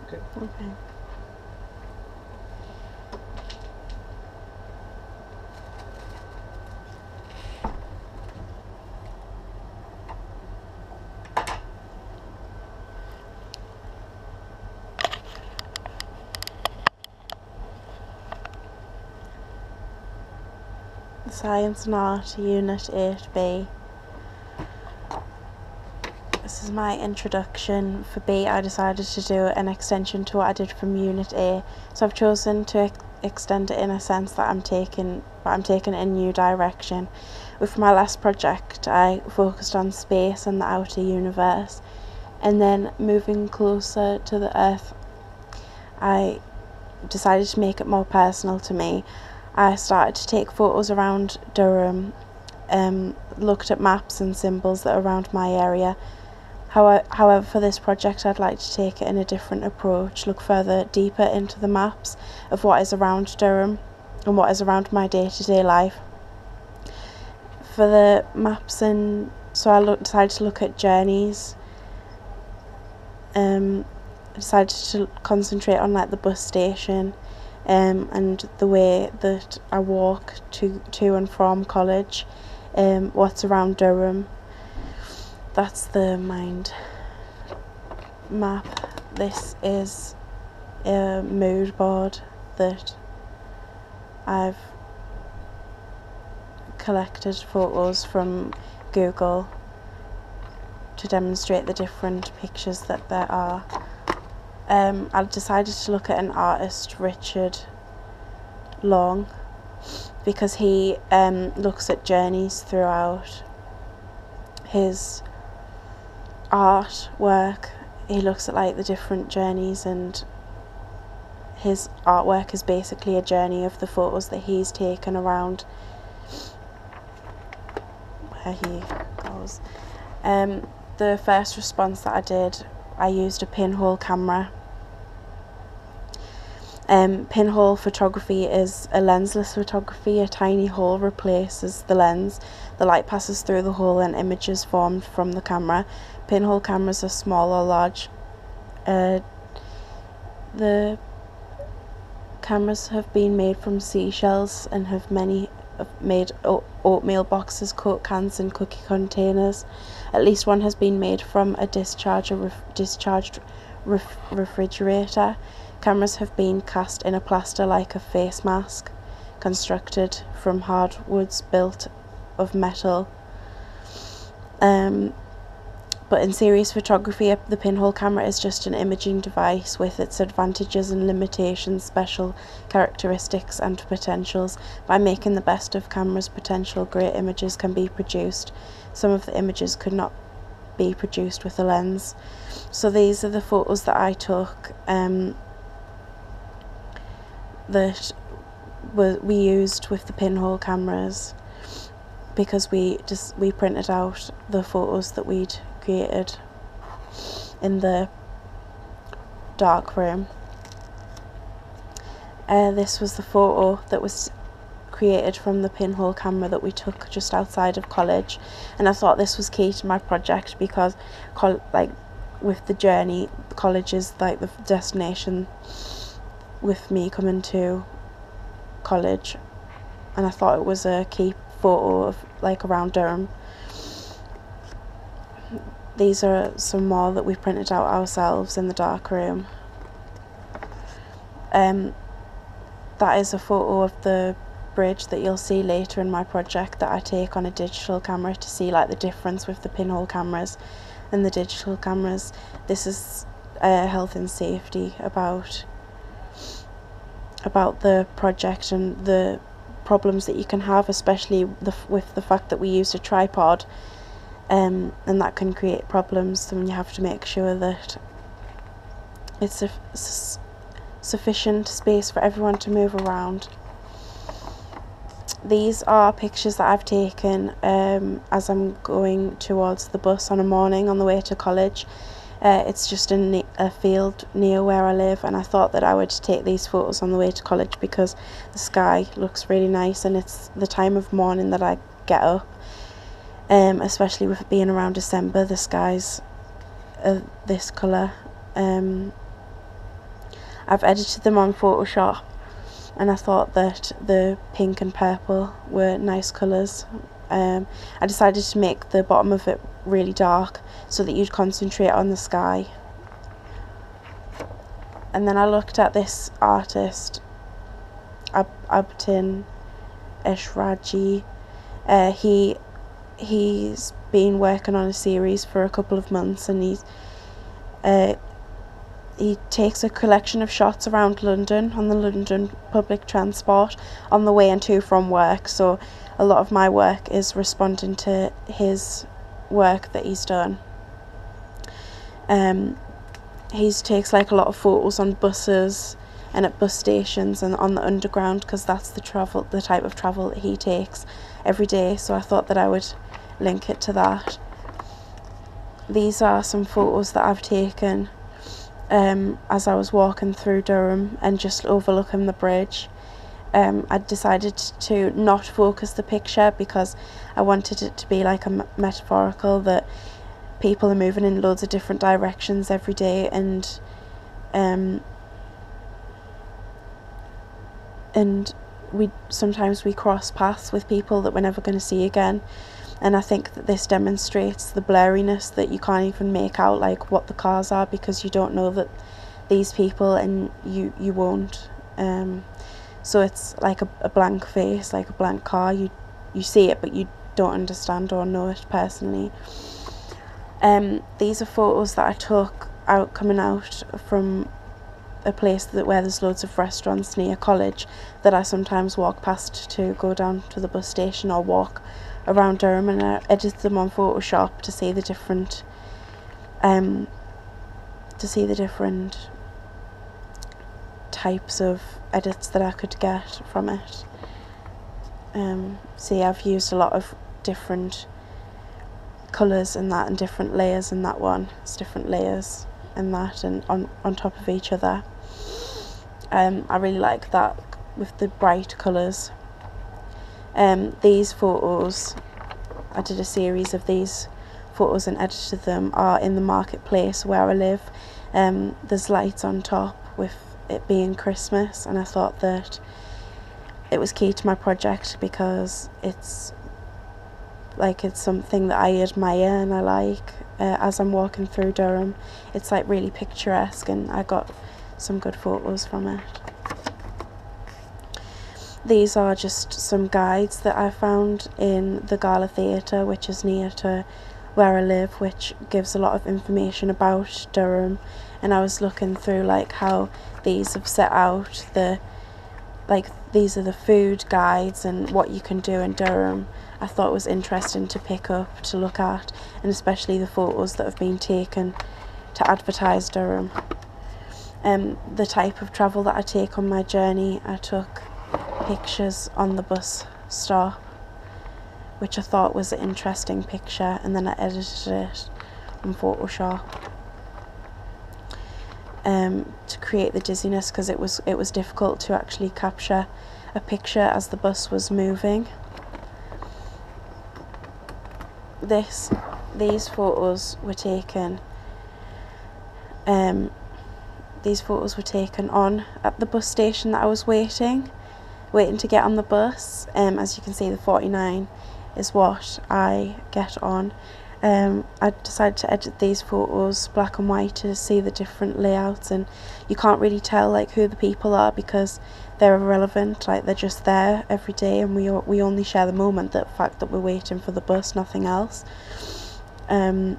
Okay. Okay. Science and Art, Unit 8B. This is my introduction. For B, I decided to do an extension to what I did from Unit A. So I've chosen to extend it in a sense that I'm taking a new direction. With my last project, I focused on space and the outer universe. And then moving closer to the Earth, I decided to make it more personal to me. I started to take photos around Durham, looked at maps and symbols that are around my area. However, for this project, I'd like to take it in a different approach, look further deeper into the maps of what is around Durham and what is around my day-to-day life. For the maps, and so I decided to look at journeys. I decided to concentrate on like the bus station, and the way that I walk to and from college, what's around Durham. That's the mind map. This is a mood board that I've collected photos from Google to demonstrate the different pictures that there are. I decided to look at an artist, Richard Long, because he looks at journeys throughout his artwork. He looks at like the different journeys, and his artwork is basically a journey of the photos that he's taken around where he goes. The first response that I did, I used a pinhole camera. Pinhole photography is a lensless photography. A tiny hole replaces the lens. The light passes through the hole and images formed from the camera. Pinhole cameras are small or large. The cameras have been made from seashells and have made oatmeal boxes, Coke cans and cookie containers. At least one has been made from a discharged refrigerator. Cameras have been cast in a plaster like a face mask, constructed from hardwoods built of metal. But in serious photography, the pinhole camera is just an imaging device with its advantages and limitations, special characteristics and potentials. By making the best of camera's potential, great images can be produced. Some of the images could not be produced with a lens. So these are the photos that I took, that we used with the pinhole cameras, because we printed out the photos that we'd created in the dark room. This was the photo that was created from the pinhole camera that we took just outside of college, and I thought this was key to my project because with the journey, college is like the destination with me coming to college, and I thought it was a key photo of like around Durham. These are some more that we printed out ourselves in the dark room. That is a photo of the bridge that you'll see later in my project that I take on a digital camera to see like the difference with the pinhole cameras and the digital cameras. This is health and safety about the project and the problems that you can have, especially with the fact that we used a tripod, and that can create problems when you have to make sure that it's sufficient space for everyone to move around. These are pictures that I've taken as I'm going towards the bus on a morning on the way to college. It's just in a field near where I live, and I thought that I would take these photos on the way to college because the sky looks really nice, and it's the time of morning that I get up, especially with it being around December. The sky's this colour. I've edited them on Photoshop, and I thought that the pink and purple were nice colours. I decided to make the bottom of it really dark so that you'd concentrate on the sky. And then I looked at this artist, Abtin Eshraji. He's been working on a series for a couple of months, and he takes a collection of shots around London on the London public transport on the way and to from work. So a lot of my work is responding to his work that he's done. He takes like a lot of photos on buses and at bus stations and on the underground, because that's the type of travel that he takes every day. So I thought that I would link it to that. These are some photos that I've taken as I was walking through Durham and just overlooking the bridge. I decided to not focus the picture because I wanted it to be like a metaphorical, that people are moving in loads of different directions every day, and sometimes we cross paths with people that we're never going to see again. And I think that this demonstrates the blurriness, that you can't even make out like what the cars are, because you don't know that these people, and you won't. So it's like a blank face, like a blank car. You see it, but you don't understand or know it personally. These are photos that I took coming out from a place where there's loads of restaurants near college that I sometimes walk past to go down to the bus station or walk around Durham, and I edited them on Photoshop to see the different types of edits that I could get from it. See, I've used a lot of different colours in that, and different layers in that one. It's different layers in that, and on top of each other. I really like that with the bright colours. These photos, I did a series of these photos and edited them, are in the marketplace where I live. There's lights on top with it being Christmas, and I thought that it was key to my project because it's something that I admire and I like as I'm walking through Durham. It's like really picturesque, and I got some good photos from it. These are just some guides that I found in the Gala Theatre, which is near to where I live, which gives a lot of information about Durham. And I was looking through like how these have set out these are the food guides and what you can do in Durham. I thought it was interesting to pick up, to look at, and especially the photos that have been taken to advertise Durham. The type of travel that I take on my journey, I took pictures on the bus stop, which I thought was an interesting picture, and then I edited it on Photoshop to create the dizziness, because it was difficult to actually capture a picture as the bus was moving. These photos were taken on at the bus station that I was waiting to get on the bus. As you can see, the 49 is what I get on. I decided to edit these photos black and white to see the different layouts, and you can't really tell like who the people are because they're irrelevant, like they're just there every day, and we only share the moment, the fact that we're waiting for the bus, nothing else. And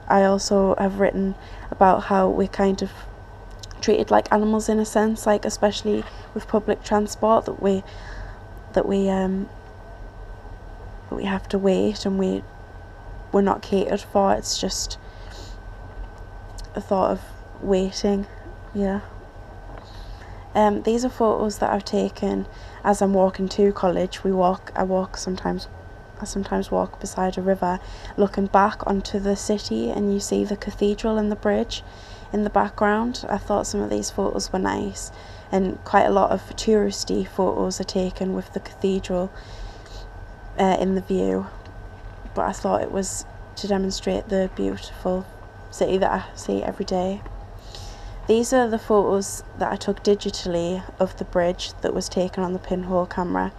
I also have written about how we're kind of treated like animals in a sense, like especially with public transport, that we have to wait, and we're not catered for. It's just a thought of waiting. Yeah. These are photos that I've taken as I'm walking to college. I sometimes walk beside a river looking back onto the city, and you see the cathedral and the bridge in the background. I thought some of these photos were nice, and quite a lot of touristy photos are taken with the cathedral in the view, but I thought it was to demonstrate the beautiful city that I see every day. These are the photos that I took digitally of the bridge that was taken on the pinhole camera,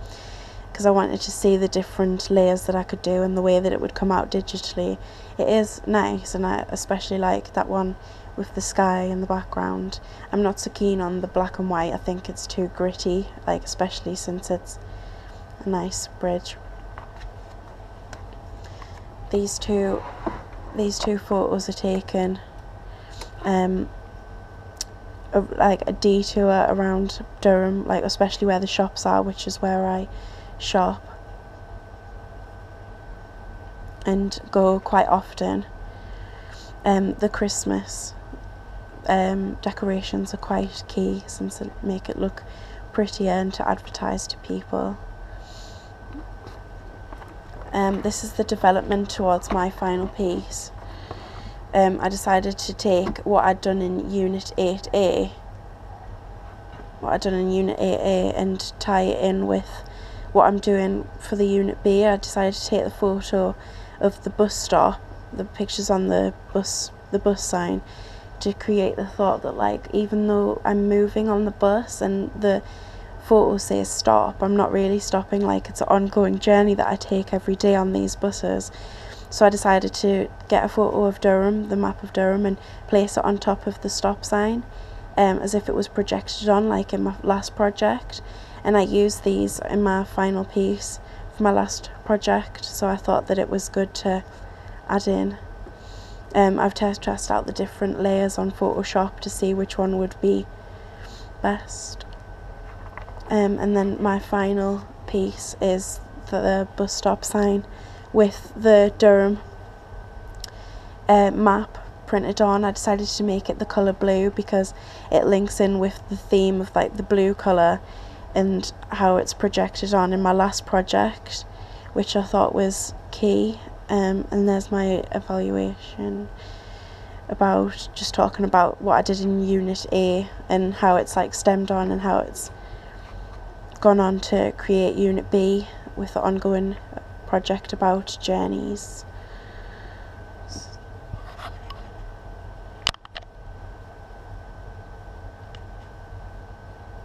because I wanted to see the different layers that I could do and the way that it would come out digitally. It is nice, and I especially like that one with the sky in the background. I'm not so keen on the black and white. I think it's too gritty, like especially since it's a nice bridge. These two photos are taken like a detour around Durham, like especially where the shops are, which is where I shop and go quite often. The Christmas decorations are quite key, since they make it look prettier and to advertise to people. This is the development towards my final piece. I decided to take what I'd done in unit 8A and tie it in with what I'm doing for the unit B. I decided to take the photo of the bus stop, the pictures on the bus sign, to create the thought that, like, even though I'm moving on the bus and the photo says stop, I'm not really stopping. Like, it's an ongoing journey that I take every day on these buses. So I decided to get a photo of Durham, the map of Durham, and place it on top of the stop sign, as if it was projected on, like in my last project. And I used these in my final piece for my last project, so I thought that it was good to add in. I've tested out the different layers on Photoshop to see which one would be best. And then my final piece is the bus stop sign with the Durham map printed on. I decided to make it the colour blue because it links in with the theme of, like, the blue colour and how it's projected on in my last project, which I thought was key. And there's my evaluation, about just talking about what I did in unit A and how it's, like, stemmed on and how it's gone on to create unit B with the ongoing project about journeys.